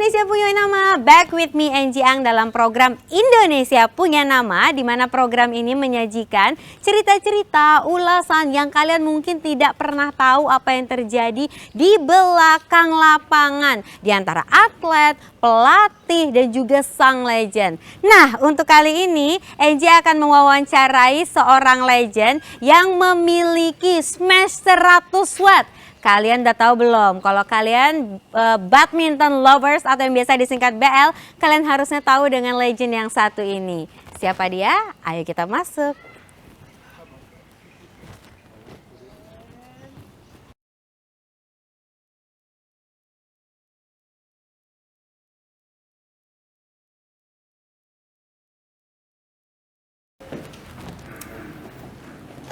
Indonesia Punya Nama, back with me Angie Ang dalam program Indonesia Punya Nama, di mana program ini menyajikan cerita-cerita, ulasan yang kalian mungkin tidak pernah tahu apa yang terjadi di belakang lapangan di antara atlet, pelatih, dan juga sang legend. Nah, untuk kali ini Angie akan mewawancarai seorang legend yang memiliki smash 100 watt. Kalian udah tahu belum? Kalau kalian badminton lovers atau yang biasa disingkat BL, kalian harusnya tahu dengan legend yang satu ini. Siapa dia? Ayo kita masuk.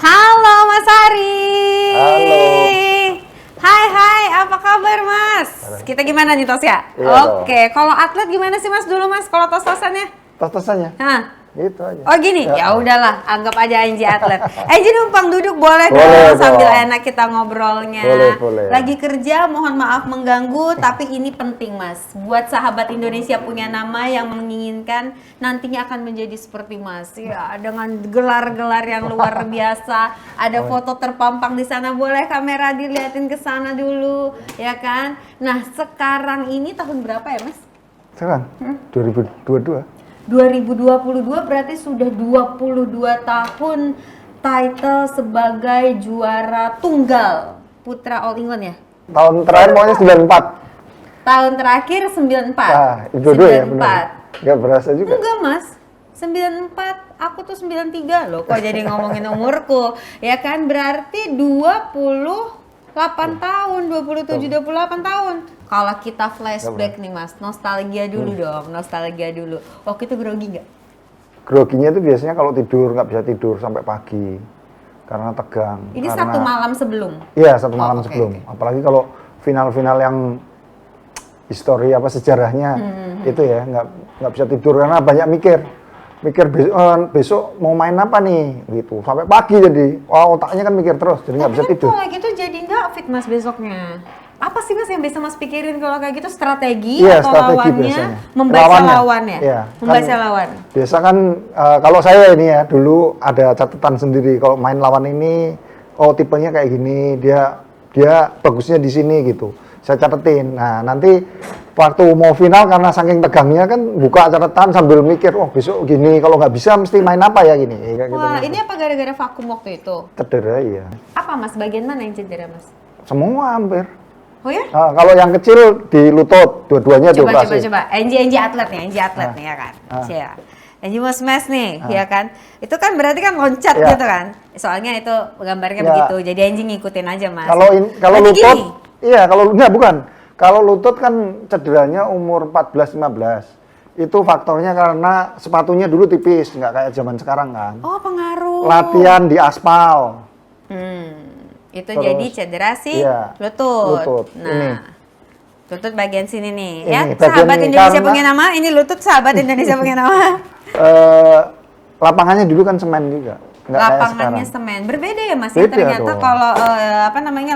Halo Mas Ari. Halo. Hai, apa kabar Mas? Kita gimana nih Tosya? Iya, Oke, kalau atlet gimana sih Mas dulu Mas? Kalau tos-tosannya? Tos-tosannya? Hah? Gitu aja. Oh gini? Ya udahlah, anggap aja Angie atlet. Angie numpang duduk boleh Boleh dong sambil dong. enak kita ngobrolnya. Boleh. Lagi kerja, mohon maaf mengganggu, tapi ini penting Mas. Buat sahabat Indonesia Punya Nama yang menginginkan nantinya akan menjadi seperti Mas. Ya, dengan gelar-gelar yang luar biasa. Ada foto terpampang di sana, boleh kamera dilihatin ke sana dulu, ya kan? Nah, sekarang ini tahun berapa ya Mas? Sekarang? 2022. 2022 berarti sudah 22 tahun title sebagai juara tunggal putra All England ya? Tahun terakhir pokoknya 94. Tahun terakhir 94. Nah, itu dua ya benar. Gak berasa juga. Enggak Mas, 94, aku tuh 93 loh, kok jadi ngomongin umurku. Ya kan, berarti 28 tahun, 28 tahun. Kalau kita flashback nih Mas, nostalgia dulu dong, nostalgia dulu. Waktu itu grogi nggak? Groginya itu biasanya kalau tidur, nggak bisa tidur sampai pagi. Karena tegang. Ini satu malam sebelum? Iya, satu malam sebelum. Okay. Apalagi kalau final-final yang histori apa sejarahnya itu ya, nggak bisa tidur karena banyak mikir besok mau main apa nih gitu sampai pagi, jadi otaknya kan mikir terus, jadi nggak bisa tidur. Kalau gitu jadi nggak fit Mas besoknya. Apa sih Mas yang bisa Mas pikirin kalau kayak gitu, strategi Iya, atau strategi lawannya? biasanya. Membaca lawannya. Iya, Membaca kan, lawan. Biasa kan kalau saya ini ya dulu ada catatan sendiri kalau main lawan ini, oh tipenya kayak gini, dia bagusnya di sini gitu. Saya catetin. Nah, nanti waktu mau final karena saking tegangnya kan buka catatan sambil mikir, oh besok gini, kalau nggak bisa mesti main apa ya gini. Kayak Wah, gitu. ini apa gara-gara vakum waktu itu? Cedera ya. Apa Mas, bagian mana yang cedera Mas? Semua hampir. Oh ya? Kalau yang kecil di lutut, dua-duanya dioperasi. Coba. Angie atlet nih, ya kan? Cia. Angie mau smash nih, ya kan? Itu kan berarti kan loncat gitu kan? Soalnya itu gambarnya begitu, jadi Angie ngikutin aja Mas. Kalau lutut, iya bukan. Kalau lutut kan cederanya umur 14-15. Itu faktornya karena sepatunya dulu tipis, nggak kayak zaman sekarang kan. Oh, pengaruh. Latihan di aspal. Itu Terus, jadi cedera sih lutut. Nah, ini. lutut bagian sini nih, Ini, ya. bagian Sahabat ini Indonesia karena- Punya Nama, ini lutut sahabat Indonesia Punya Nama. Lapangannya dulu kan semen juga, nggak kayak Lapangannya sekarang. semen, berbeda ya Mas. Ya, Beda ternyata dong. kalau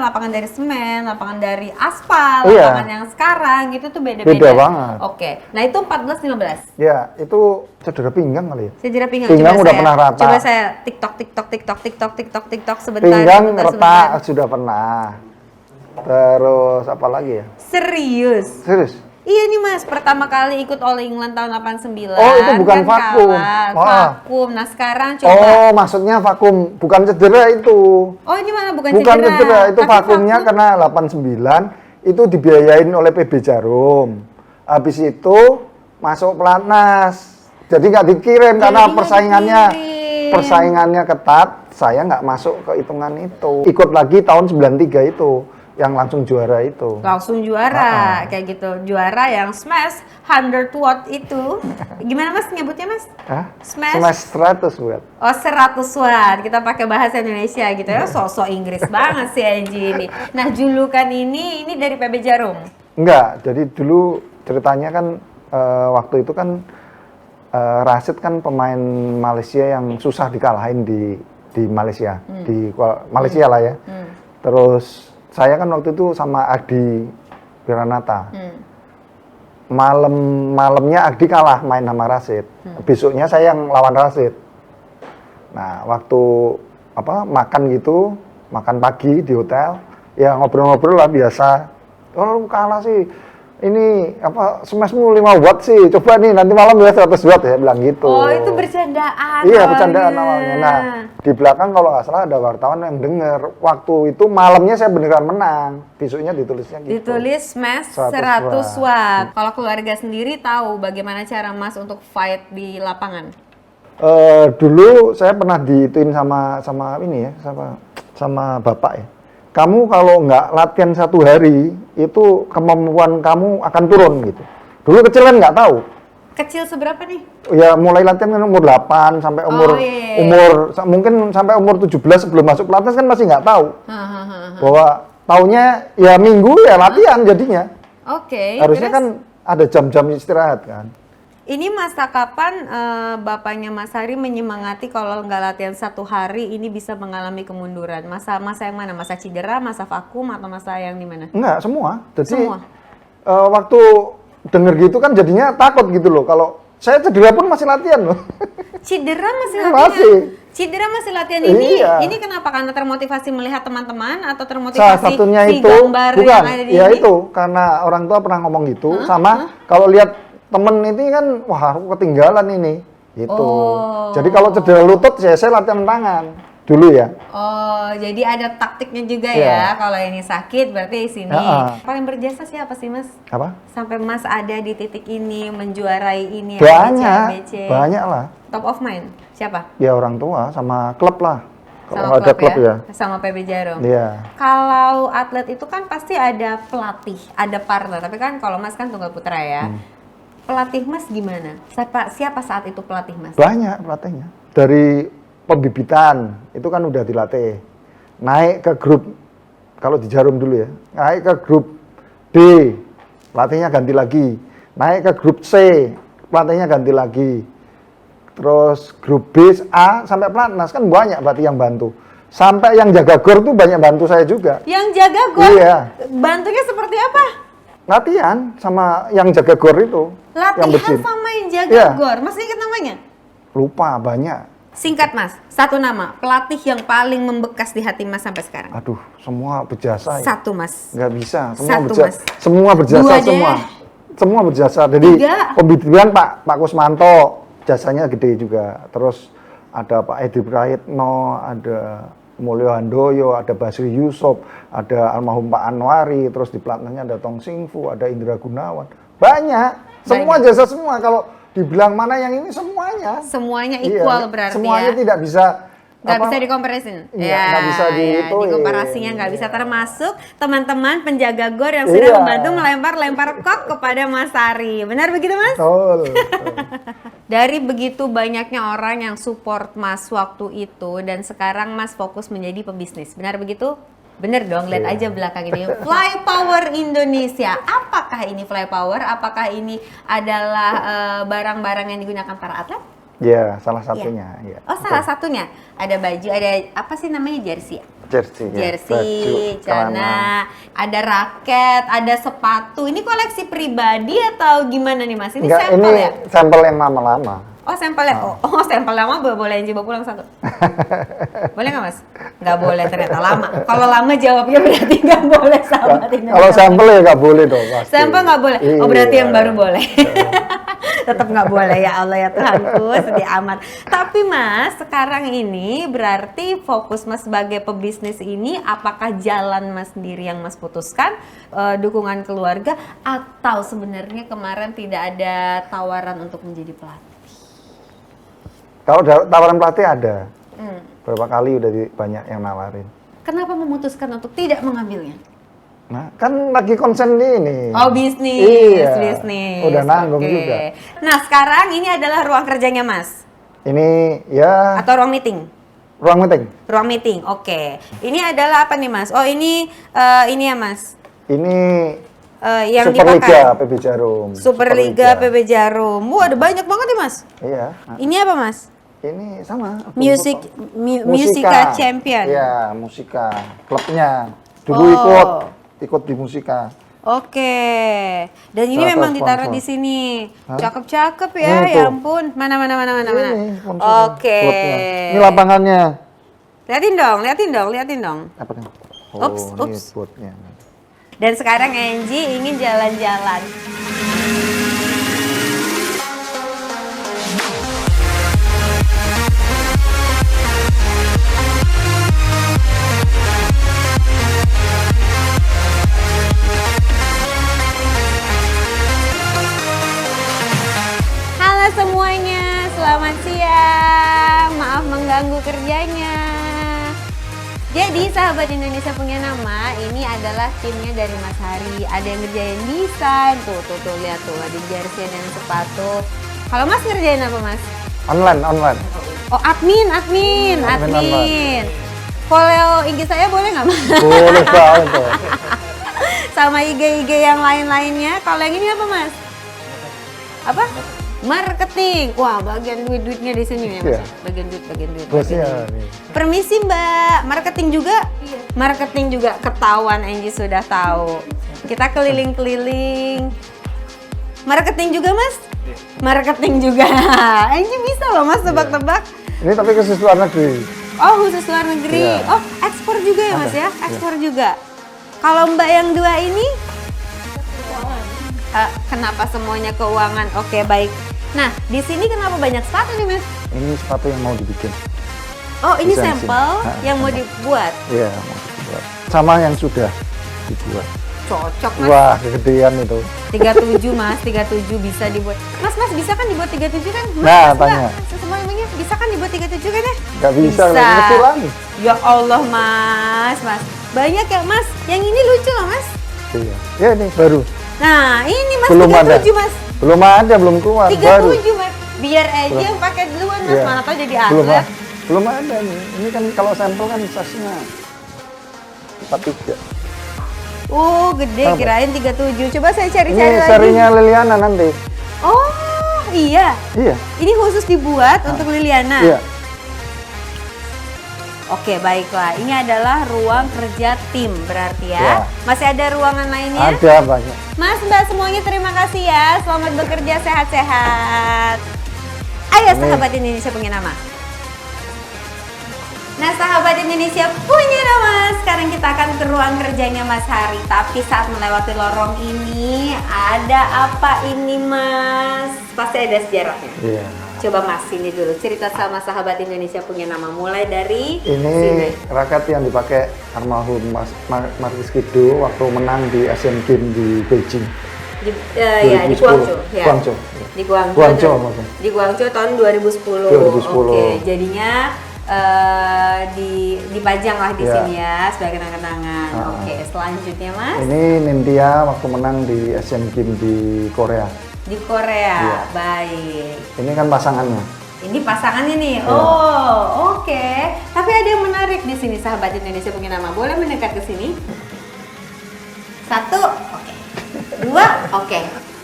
lapangan dari semen, lapangan dari aspal, Iya. lapangan yang sekarang gitu tuh beda-beda. Beda banget. Oke, nah itu 14-15. Ya, itu cedera pinggang kali ya. Cedera pinggang. Pinggang Coba udah saya- pernah rata. Coba saya TikTok sebentar. Pinggang sebentar, retak sebentar. sudah pernah. Terus apa lagi ya? Serius? Serius? Iya nih Mas, pertama kali ikut All England tahun 89. Oh, itu bukan kan vakum. kalah. Wah. Vakum. Nah sekarang coba. Oh, maksudnya vakum, bukan cedera itu. Oh, ini mana bukan Cedera, itu tapi vakumnya vakum. karena 89 itu dibiayain oleh PB Jarum. Habis itu masuk pelatnas. Jadi nggak dikirim karena nggak persaingannya ketat. Saya nggak masuk ke hitungan itu. Ikut lagi tahun 93 itu yang langsung juara itu. Langsung juara, kayak gitu. Juara yang smash 100 watt itu. Gimana Mas nyebutnya Mas? Hah? Smash? Smash 100 buat. Oh 100 watt, kita pakai bahasa Indonesia gitu ya. Sosok Inggris banget sih Angie ini. Nah julukan ini dari PB Jarum? Enggak, jadi dulu ceritanya kan waktu itu kan Rashid kan pemain Malaysia yang susah dikalahin di Malaysia, di Malaysia lah ya. Terus saya kan waktu itu sama Adi Wiranata. malamnya Agdi kalah main sama Rashid. Besoknya saya yang lawan Rashid. Nah, waktu makan gitu, makan pagi di hotel, ya ngobrol-ngobrol lah biasa. Oh, lu kalah sih. Ini smashmu 5 watt sih. Coba nih nanti malam ya 100 watt ya, bilang gitu. Oh, itu bercandaan. Iya, bercandaan awalnya. Nah, di belakang kalau nggak salah ada wartawan yang denger. Waktu itu malamnya saya beneran menang. Besoknya ditulisnya gitu. Ditulis smash 100 watt. Kalau keluarga sendiri tahu bagaimana cara Mas untuk fight di lapangan? Dulu saya pernah diituin sama ini ya, sama bapak ya. Kamu kalau nggak latihan 1 hari, itu kemampuan kamu akan turun gitu. Dulu kecil kan nggak tahu. Kecil seberapa nih? Ya mulai latihan kan umur 8 sampai umur mungkin sampai umur 17 sebelum masuk pelatnas kan masih nggak tahu. Bahwa taunya ya minggu ya latihan jadinya. Oke. Harusnya terus? kan ada jam-jam istirahat kan. Ini masa kapan bapaknya Mas Hari menyemangati kalau nggak latihan 1 hari ini bisa mengalami kemunduran? Masa yang mana? Masa cedera, masa vakum, atau masa yang di mana? Enggak, semua. Jadi Semua? waktu denger gitu kan jadinya takut gitu loh. Kalau saya cedera pun masih latihan loh. Cedera masih latihan? Masih. Cedera masih latihan ini? Iya. Ini kenapa? Karena termotivasi melihat teman-teman atau termotivasi Salah satunya si itu gambar bukan, yang ada di ya ini? itu karena orang tua pernah ngomong gitu, sama kalau lihat temen ini kan, wah aku ketinggalan ini, gitu. Oh. Jadi kalau cedera lutut, saya latihan tangan dulu ya. Oh, jadi ada taktiknya juga Iya. ya. Kalau ini sakit berarti di sini. Paling berjasa siapa sih Mas? Apa? Sampai Mas ada di titik ini, menjuarai ini, Banyak, banyak lah. Top of mind, siapa? Ya orang tua sama klub lah. Kalau Sama nggak ada klub ya. Sama PB Jarum. Iya. Kalau atlet itu kan pasti ada pelatih, ada partner. Tapi kan kalau Mas kan tunggal putra ya. Pelatih Mas gimana? Siapa saat itu pelatih Mas? Banyak pelatihnya. Dari pembibitan, itu kan udah dilatih. Naik ke grup, kalau di Jarum dulu ya, naik ke grup D, pelatihnya ganti lagi. Naik ke grup C, pelatihnya ganti lagi. Terus grup B, A, sampai pelatnas, kan banyak pelatih yang bantu. Sampai yang jaga gor tuh banyak bantu saya juga. Yang jaga gor? Iya. Bantunya seperti apa? Latihan sama yang jaga gor itu. Yang Latihan bersin. sama yang jaga Iya. gor. Mas ingat namanya? Lupa, banyak. Singkat Mas, 1 nama, pelatih yang paling membekas di hati Mas sampai sekarang. Aduh, semua berjasa ya. 1 Mas. Nggak bisa, Satu, Mas. semua berjasa 2 deh. semua berjasa. Jadi 3. pembibitan Pak Kusmanto jasanya gede juga. Terus ada Pak Edi Prayitno, ada Mulyo Handoyo, ada Basri Yusuf, ada almarhum Pak Anwari, terus di pelatnahnya ada Tong Singfu, ada Indra Gunawan. Banyak, semua jasa semua. Kalau dibilang mana yang ini semuanya. Semuanya equal berarti semuanya ya. tidak bisa Nggak bisa dikomparasiin. Iya, nggak bisa ya, itu, dikomparasinya nggak iya. bisa, termasuk teman-teman penjaga gor yang sudah Iya. membantu melempar kok kepada Mas Hari. Benar begitu Mas? Betul. Dari begitu banyaknya orang yang support Mas waktu itu dan sekarang Mas fokus menjadi pebisnis. Benar begitu? Bener dong, lihat aja belakang ini. Fly Power Indonesia. Apakah ini Fly Power? Apakah ini adalah barang-barang yang digunakan para atlet? Ya, salah satunya. Ya, Oh, salah satunya. Ada baju, ada apa sih namanya, jersey? Jersey, Jersey, baju, celana, ada raket, ada sepatu. Ini koleksi pribadi atau gimana nih Mas? Ini Enggak, sampel ini ya? sampel yang lama-lama. Oh, sampelnya. Oh, sampel lama boleh coba pulang 1. Boleh nggak Mas? Nggak boleh ternyata lama. Kalau lama jawabnya berarti nggak boleh sahabat Indonesia. Kalau sampel ya nggak boleh dong pasti. Sampel nggak boleh. Oh, berarti Iya. yang baru boleh. Tetap nggak boleh, ya Allah ya Tuhanku, sedih amat. Tapi Mas, sekarang ini berarti fokus Mas sebagai pebisnis ini, apakah jalan Mas sendiri yang Mas putuskan, dukungan keluarga, atau sebenarnya kemarin tidak ada tawaran untuk menjadi pelatih? Kalau tawaran pelatih ada. Berapa kali udah banyak yang nawarin. Kenapa memutuskan untuk tidak mengambilnya? Nah, kan lagi konsen ini. Oh, bisnis, Iya. bisnis. Udah nanggung Oke. juga. Nah, sekarang ini adalah ruang kerjanya Mas? Ini ya Atau ruang meeting? ruang meeting. Ruang meeting, oke. Ini adalah apa nih Mas? Oh, ini ya Mas? Ini Yang Superliga dipakai? PB Jarum. Superliga PB Jarum. Wah, ada banyak banget nih Mas. Iya. Nah, Ini apa Mas? ini sama. Musika Champion. Iya, Musika. Klubnya. Dulu Oh. ikut di Musika. Oke. Dan ini Salah memang satu ditaruh sponsor. di sini. Hah? Cakep-cakep ya, Ini ya tuh. ampun. Mana. Ini sponsornya, Oke. klubnya. Ini lapangannya. Liatin dong. Apa nih? Ups. Ini botnya. Dan sekarang Angie ingin jalan-jalan. Halo semuanya, selamat siang. Maaf mengganggu kerjanya. Jadi sahabat Indonesia punya nama, ini adalah timnya dari Mas Hari. Ada yang ngerjain desain, tuh lihat tuh ada jersey dan sepatu. Kalau Mas ngerjain apa Mas? Online. Oh admin. Admin. Follow IG saya boleh nggak Mas? Boleh banget tuh. Sama IG yang lain-lainnya. Kalau yang ini apa Mas? Apa? Marketing. Wah, bagian duitnya di sini ya Mas. Iya. Bagian duit. Bosnya nih. Permisi Mbak, marketing juga? Iya. Marketing juga ketahuan Angie sudah tahu. Kita keliling-keliling. Marketing juga Mas? Iya. Marketing juga. Angie bisa loh Mas tebak-tebak. Ini tapi khusus luar negeri. Oh khusus luar negeri. Iya. Oh ekspor juga ya Mas Ada, ya? Ekspor juga. Kalau Mbak yang dua ini? Kenapa semuanya keuangan? Oke baik. Nah di sini kenapa banyak sepatu nih Mas? Ini sepatu yang mau dibikin. Oh ini Desain sampel sini. yang mau Sampel. dibuat. Iya, mau dibuat. Sama yang sudah dibuat. Cocok Mas. Wah, kegedean itu. 37 Mas, 37 bisa dibuat. Mas bisa kan dibuat 37 kan? Mas, Nah, Mas, tanya. Mbak, semuanya bisa kan dibuat 37 kan ya? Nggak bisa, kecilan. Ya Allah Mas. Banyak ya Mas. Yang ini lucu loh Mas. Iya. Ya ini baru. Nah ini Mas Belum 37 ada. Mas. Belum ada, belum keluar. 37 Baru. Mas. Biar aja yang pakai duluan Mas. Iya. Mana tau jadi Belum atlet. belum ada nih. Ini kan kalau sampel kan size-nya 43. Oh gede, Apa? kirain 37. Coba saya cari-cari Ini lagi. serinya Liliana nanti. Oh iya. Iya. Ini khusus dibuat untuk Liliana. Iya. Oke, baiklah. Ini adalah ruang kerja tim berarti ya. Ya. Masih ada ruangan lainnya? Ada banyak. Mas, Mbak semuanya terima kasih ya. Selamat bekerja, sehat-sehat. Ayo sahabat Indonesia punya nama. Nah sahabat Indonesia punya nama. Sekarang kita akan ke ruang kerjanya Mas Hari. Tapi saat melewati lorong ini, ada apa ini Mas? Pasti ada sejarahnya. Iya. Coba Mas, ini dulu cerita sama sahabat Indonesia punya nama. Mulai dari Ini sini. raket yang dipakai almarhum Markis Kido waktu menang di Asian Games di Beijing. Ya, di 2010. Guangzhou. Ya. Guangzhou. Di Guangzhou. Guangzhou, maksudnya. Di Guangzhou tahun 2010. 2010. Oke, jadinya dipajang lah di Ya. sini ya sebagai kenang-kenangan. Oke, selanjutnya Mas. Ini Nindya waktu menang di Asian Games di Korea. Di Korea. Iya. Baik. Ini kan pasangannya. Ini pasangannya nih. Ya. Oh, oke. Tapi ada yang menarik di sini sahabat Indonesia punya nama. Boleh mendekat ke sini? 1, oke. 2, oke.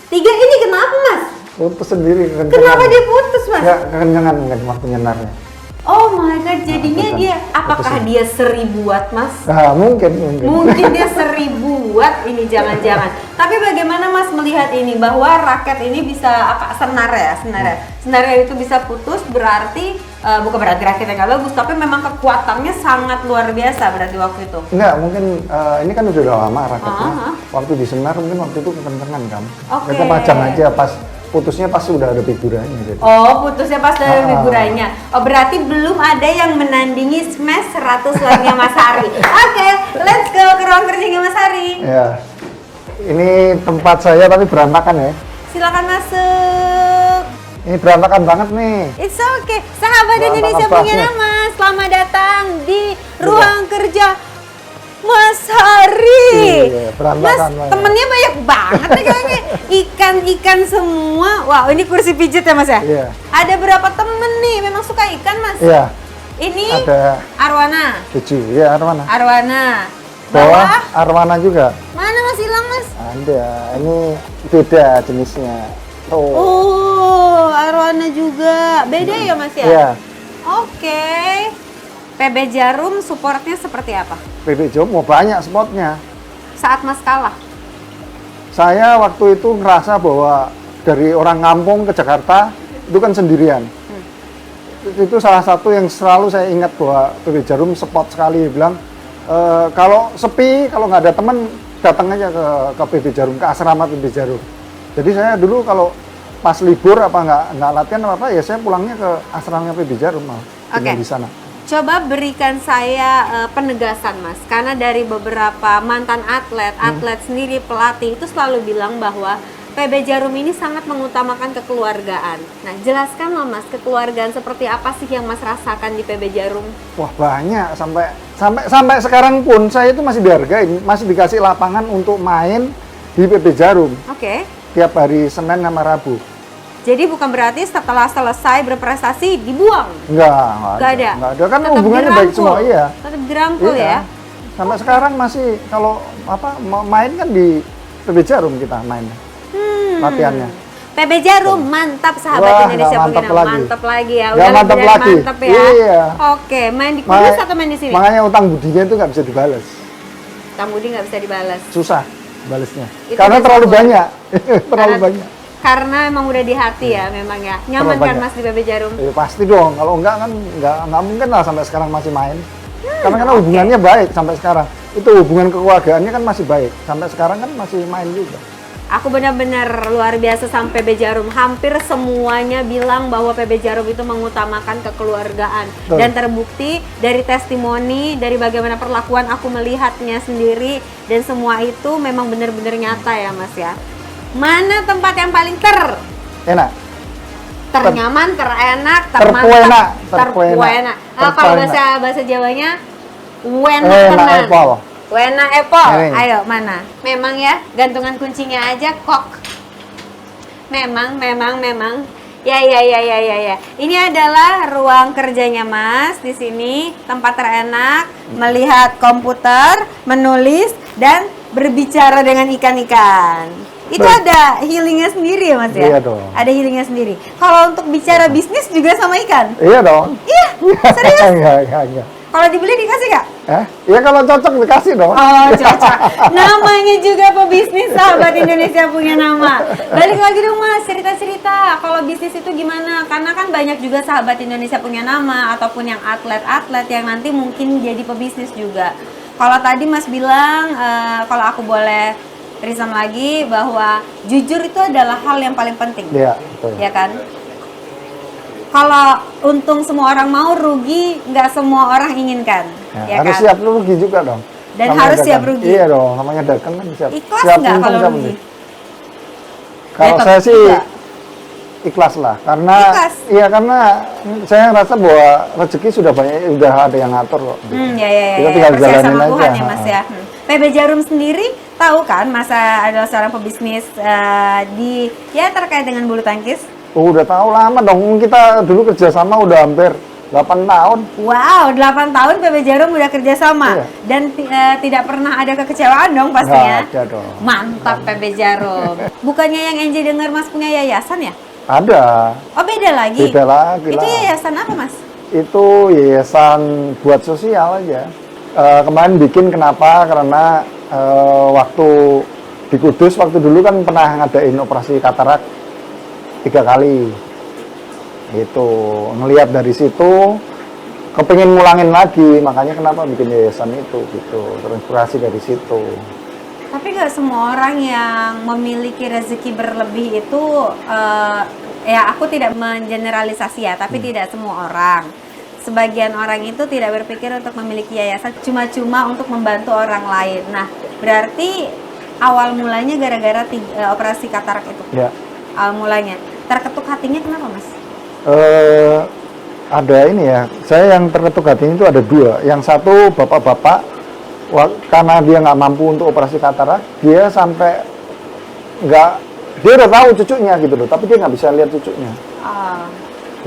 3 ini kenapa Mas? Putus sendiri. Kenapa dia putus Mas? Ya, kekenyangan mungkin waktu nyenarnya. Oh my god, jadinya Nah, dia, apakah putusin. dia seri buat Mas? Nah, mungkin. Mungkin dia seri buat ini jangan-jangan. Tapi bagaimana Mas melihat ini bahwa raket ini bisa apa senar ya? Senarnya itu bisa putus berarti bukan berarti raketnya nggak bagus, tapi memang kekuatannya sangat luar biasa berarti waktu itu. Enggak, mungkin ini kan udah lama raketnya. Aha. Waktu di senar mungkin waktu itu kekencangan kan. Oke. Kita pajang aja pas putusnya pas sudah ada figurannya jadi. Oh, putusnya pas dari Ah. figurannya. Oh, berarti belum ada yang menandingi smash 100 lagi Mas Hari. Oke, let's go ke ruang kerjanya Mas Hari. Ya. Ini tempat saya tapi berantakan ya. Silakan masuk. Ini berantakan banget nih. It's okay. Sahabat Berantakan Indonesia punya pasnya. nama. Selamat datang di ruang kerja Mas Hari. Iya, berantakan Mas, banget. temennya banyak banget nih kayaknya. Ikan-ikan semua. Wow, ini kursi pijit ya Mas ya? Iya. Ada berapa temen nih? Memang suka ikan Mas? Iya. Ini Ada Arwana. keju. Ya, Arwana. Arwana. Bawah Arwana juga. Mana Mas hilang Mas? Ada. Ini beda jenisnya. Tuh. Oh, Arwana juga. Beda ya Mas ya? Iya. Oke. PB Jarum supportnya seperti apa? PB Jom mau banyak spotnya. Saat Mas kalah? Saya waktu itu ngerasa bahwa dari orang kampung ke Jakarta itu kan sendirian. Itu salah satu yang selalu saya ingat bahwa PB Jarum spot sekali. Dia bilang, kalau sepi, kalau nggak ada teman, datang aja ke PB Jarum, ke asrama PB Jarum. Jadi saya dulu kalau pas libur nggak latihan apa ya saya pulangnya ke asrama PB Jarum malah tinggal di sana. Coba berikan saya penegasan Mas, karena dari beberapa mantan atlet sendiri, pelatih itu selalu bilang bahwa PB Jarum ini sangat mengutamakan kekeluargaan. Nah, jelaskanlah Mas, kekeluargaan seperti apa sih yang Mas rasakan di PB Jarum? Wah, banyak, sampai sekarang pun saya itu masih dihargain, masih dikasih lapangan untuk main di PB Jarum. Oke. Tiap hari Senin sama Rabu. Jadi bukan berarti setelah selesai berprestasi dibuang? Enggak ada. Enggak ada, kan tetap hubungannya baik semua, iya. Tetap dirangkul ya? Sampai sekarang masih kalau main kan di PB Jarum kita mainnya. Latihannya. PB Jarum mantap sahabat Indonesia mantap lagi ya. Udah mantap lagi. Mantap ya. Iya. Oke, main di Kudus atau main di sini? Makanya utang budinya itu nggak bisa dibalas. Utang budi nggak bisa dibalas. Susah balasnya. Itu Karena terlalu banyak. Banyak. Karena emang udah di hati ya, memang ya. Nyaman kan Mas di PB Jarum? Ya, pasti dong. Kalau enggak kan nggak mungkin lah sampai sekarang masih main. Karena hubungannya baik sampai sekarang. Itu hubungan kekeluargaannya kan masih baik. Sampai sekarang kan masih main juga. Aku benar-benar luar biasa sama PB Jarum. Hampir semuanya bilang bahwa PB Jarum itu mengutamakan kekeluargaan. Betul. Dan terbukti dari testimoni, dari bagaimana perlakuan aku melihatnya sendiri. Dan semua itu memang benar-benar nyata ya Mas ya. Mana tempat yang paling enak? Ternyaman, terenak, termantap, terpuenak. Kalau bahasa Jawanya, wena tenan. Wena Apple, ayo mana? Memang ya, gantungan kuncinya aja kok. Memang. Ya. Ini adalah ruang kerjanya Mas di sini, tempat terenak, melihat komputer, menulis dan berbicara dengan ikan-ikan. Itu ada healingnya sendiri ya Mas ya? Iya dong. Ada healingnya sendiri. Kalau untuk bicara bisnis juga sama ikan? Iya dong. Iya, serius? Enggak. Kalau dibeli dikasih nggak? Ya kalau cocok dikasih dong. Oh cocok. Namanya juga pebisnis, sahabat Indonesia punya nama. Balik lagi dong Mas, cerita-cerita. Kalau bisnis itu gimana? Karena kan banyak juga sahabat Indonesia punya nama ataupun yang atlet-atlet yang nanti mungkin jadi pebisnis juga. Kalau tadi Mas bilang, kalau aku boleh risam lagi bahwa jujur itu adalah hal yang paling penting. Iya, betul. Ya kan? Kalau untung semua orang mau, rugi nggak semua orang inginkan. Ya harus kan? siap rugi juga dong. Dan namanya harus dagang. siap rugi. Iya dong, namanya dagang kan siap. Ikhlas siap nggak kalau siap rugi? Kalau Ya, saya sih juga. ikhlas lah, karena Ikhlas. iya karena saya rasa bahwa rezeki sudah ada yang ngatur kok. Ya. Kita tinggal Percaya jalanin sama Tuhan aja. ya Mas ya. PB Jarum sendiri tahu kan Masa adalah seorang pebisnis terkait dengan bulu tangkis? Udah tahu lama dong, kita dulu kerjasama udah hampir 8 tahun. Wow, 8 tahun PB Jarum udah kerjasama. Iya. Dan tidak pernah ada kekecewaan dong pastinya. Nggak ada dong. Mantap PB Jarum. Bukannya yang Enji dengar Mas punya yayasan ya? Ada. Oh beda lagi? Beda lagi Itu lah. yayasan apa Mas? Itu yayasan buat sosial aja. Kemarin bikin kenapa? Karena waktu di Kudus, waktu dulu kan pernah ngadain operasi katarak 3 kali. Itu ngelihat dari situ, kepingin ngulangin lagi, makanya kenapa bikin yayasan itu gitu. Terinspirasi dari situ. Tapi nggak semua orang yang memiliki rezeki berlebih itu, aku tidak mengeneralisasi ya, tapi tidak semua orang. Sebagian orang itu tidak berpikir untuk memiliki yayasan cuma-cuma untuk membantu orang lain. Nah, berarti awal mulanya gara-gara operasi katarak itu. Ya. Awal mulanya. Terketuk hatinya kenapa, Mas? Ada ini ya, saya yang terketuk hatinya itu ada 2. Yang satu bapak-bapak, karena dia nggak mampu untuk operasi katarak, dia sampai dia udah tahu cucunya gitu loh, tapi dia nggak bisa lihat cucunya.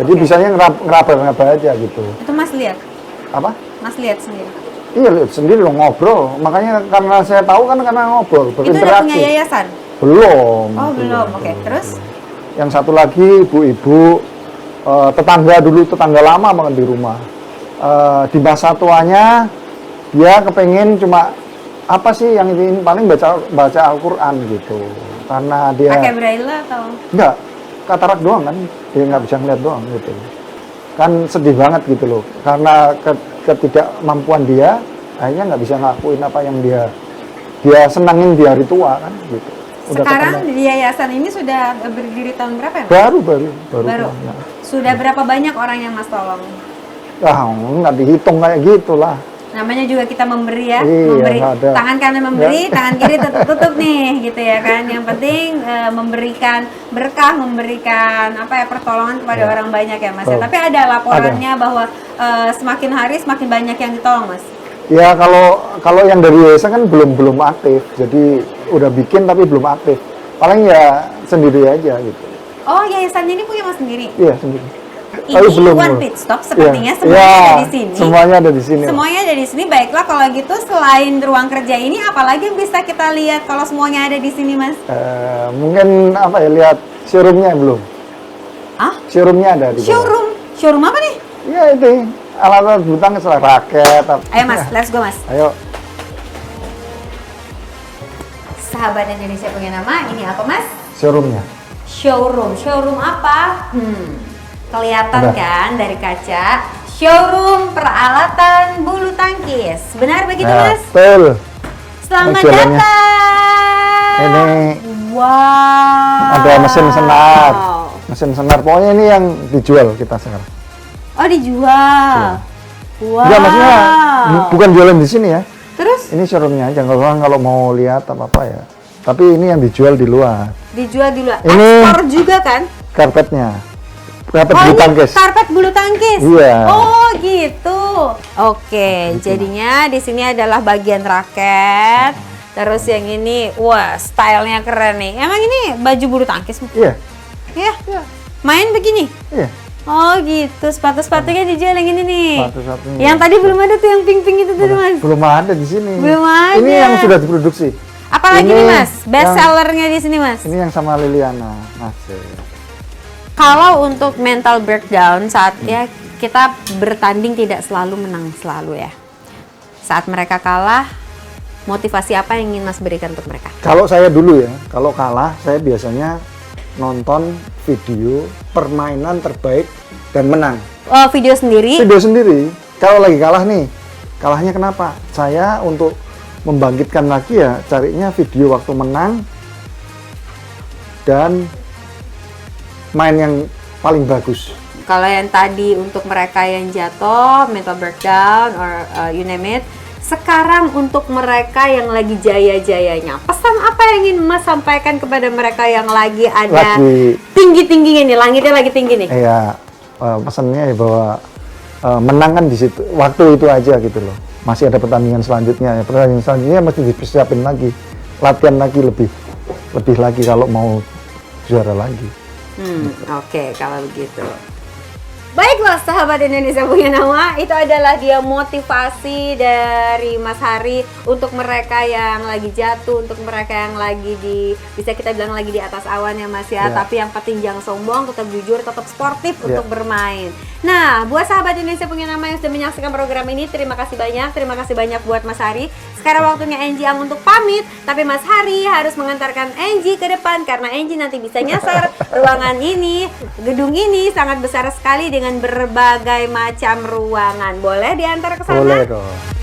Jadi bisanya ngeraba-ngeraba aja gitu. Itu Mas lihat? Apa? Mas lihat sendiri? Iya, lihat sendiri loh, ngobrol. Makanya karena saya tahu kan karena ngobrol, berinteraksi. Itu udah punya yayasan? Belum. Oh, belum. Oke. Terus? Yang satu lagi ibu-ibu, tetangga lama banget di rumah. Di masa tuanya dia kepengen cuma apa sih yang ini paling baca Al-Quran gitu. Karena dia Pakai braille atau? enggak, katarak doang kan, dia nggak bisa ngeliat doang gitu. Kan sedih banget gitu loh, karena ketidakmampuan dia, akhirnya nggak bisa ngakuin apa yang dia senangin di hari tua kan gitu. Sekarang di yayasan ini sudah berdiri tahun berapa ya, Mas? Baru. Ya. Sudah berapa banyak orang yang Mas tolong? Nggak dihitung kayak gitulah. Namanya juga kita memberi ya, Iya, memberi. ada. Tangan kanan memberi, tangan kiri tutup nih, gitu ya kan. Yang penting memberikan berkah, memberikan apa ya, pertolongan kepada orang banyak ya, Mas. Ya. Tapi ada laporannya bahwa semakin hari semakin banyak yang ditolong, Mas. Ya kalau yang dari yayasan kan belum aktif, jadi udah bikin tapi belum aktif. Paling ya sendiri aja gitu. Oh, yayasannya ini punya Mas sendiri? Iya sendiri. Ini One Pit Stop sepertinya semuanya ada di sini. Semuanya ada di sini. Semuanya ada di sini. Baiklah kalau gitu, selain ruang kerja ini, apalagi yang bisa kita lihat kalau semuanya ada di sini, Mas? Mungkin apa ya, lihat showroomnya belum? Ah? Showroomnya ada di bawah. Showroom apa nih? Iya itu alat-alat bulu tangkis, raket. Ayo Mas, let's go Mas. Ayo. Sahabat Indonesia punya nama, ini apa Mas? Showroomnya. Showroom apa? Kelihatan kan dari kaca, showroom peralatan bulu tangkis. Benar begitu Mas? Betul. Selamat Jalannya. datang. Ini wow. ada mesin senar. Mesin senar, pokoknya ini yang dijual kita sekarang. Oh dijual. Wow. Enggak, maksudnya bukan jualan di sini ya. Terus? Ini showroomnya aja, kalau mau lihat apa ya. Tapi ini yang dijual di luar. Dijual di luar. Ini ekspor juga kan? Karpetnya. Karpet bulu tangkis. Karpet bulu tangkis. Iya. Oh gitu. Oke, jadinya di sini adalah bagian raket. Terus yang ini, wah, stylenya keren nih. Emang ini baju bulu tangkis? Iya. Iya. Main begini? Iya. Oh gitu, sepatu-sepatunya dijual yang ini nih. Sepatu-sepatunya. Yang tadi belum ada tuh yang pink-pink itu tuh Mas. Belum ada di sini. Belum ada. Ini yang sudah diproduksi. Apalagi ini nih Mas, best sellernya di sini Mas. Ini yang sama Liliana, Masih. Kalau untuk mental breakdown saatnya kita bertanding tidak selalu menang selalu ya. Saat mereka kalah, motivasi apa yang ingin Mas berikan untuk mereka? Kalau saya dulu ya, kalau kalah saya biasanya nonton video permainan terbaik dan menang. Oh, video sendiri? Video sendiri. Kalau lagi kalah nih, kalahnya kenapa? Saya untuk membangkitkan lagi ya, carinya video waktu menang dan main yang paling bagus. Kalau yang tadi untuk mereka yang jatuh, mental breakdown, or you name it. Sekarang untuk mereka yang lagi jaya-jayanya, pesan apa yang ingin Mas sampaikan kepada mereka yang lagi ada tinggi-tingginya nih, langitnya lagi tinggi nih? Iya, pesannya ya bahwa menang kan di situ, waktu itu aja gitu loh. Masih ada pertandingan selanjutnya, ya pertandingan selanjutnya mesti dipersiapin lagi, latihan lagi lebih lagi kalau mau juara lagi. Oke, kalau begitu. Baiklah sahabat Indonesia punya nama, itu adalah dia motivasi dari Mas Hari untuk mereka yang lagi jatuh, untuk mereka yang lagi bisa kita bilang lagi di atas awan ya Mas ya. Tapi yang penting jangan sombong, tetap jujur, tetap sportif untuk bermain. Nah, buat sahabat Indonesia punya nama yang sudah menyaksikan program ini, terima kasih banyak buat Mas Hari. Sekarang waktunya Angie Ang untuk pamit, tapi Mas Hari harus mengantarkan Angie ke depan karena Angie nanti bisa nyasar ruangan ini. Gedung ini sangat besar sekali dengan berbagai macam ruangan. Boleh diantar ke sana? Boleh dong.